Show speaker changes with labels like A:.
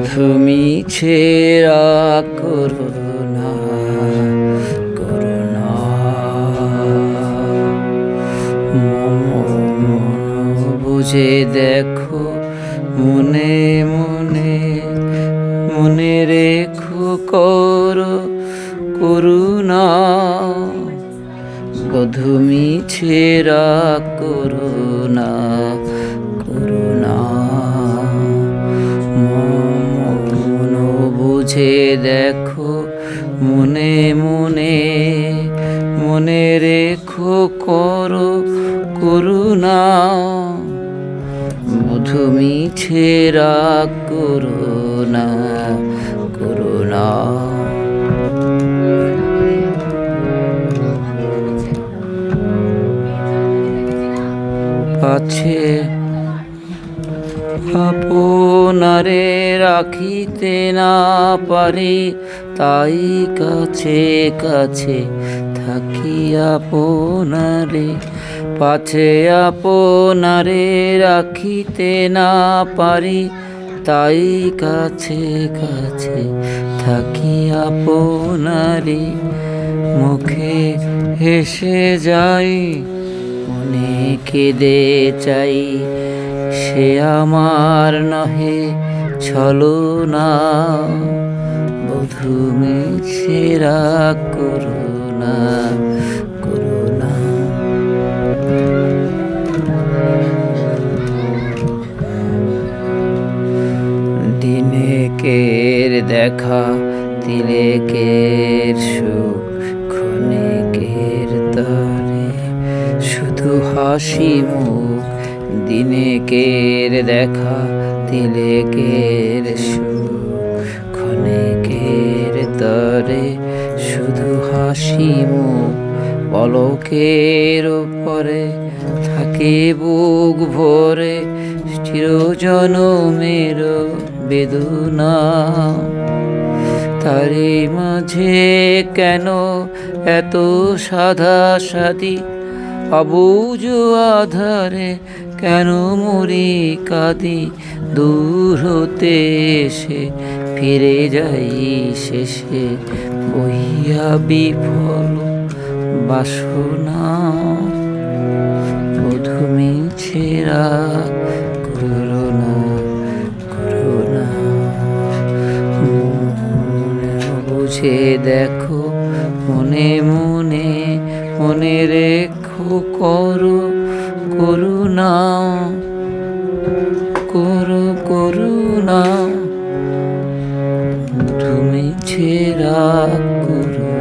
A: তুমি ছেড়া করুণা করুণা মন বুঝে দেখো মনে মনে মনে রেখো করো করুণা তুমি ছেড়া করুণা করুণা মন বুঝে দেখো মনে মনে মনে রেখো করো করুণা তুমি ছেড়া করুণা করুণা পাছে আপনারে রাখিতে না পারি তাই কাছে কাছে থাকি আপনারে পাছে আপনারে রাখিতে না পারি তাই কাছে কাছে থাকি আপনারে মুখে হেসে যাই মনে কেঁদে চাই সে আমার নহে ছলনা বধূ ছেড়া করুণা করুণা দিনেকের দেখা তিলেকের সুখ ক্ষণিকের তরে শুধু হাসি মুখ দিনেকের দেখা তিলেকের সুখ ক্ষণিকের তরে শুধু হাসি মুখ পলকের উপরে থাকে বুক ভরে চিরজনমের বেদনা তারি মাঝে কেন এত সাধা সাধি অবুঝ আধারে কেন মরি কাঁদি দূর হতে এসে ফিরে যাই শেষে বহিয়া বিফল বাসনা তুমি ছেড়া করুণা করুণা বুঝে দেখো মনে মনে মনে রেখো করো করুণা করো করুণা তুমি ছেড়া করুণা।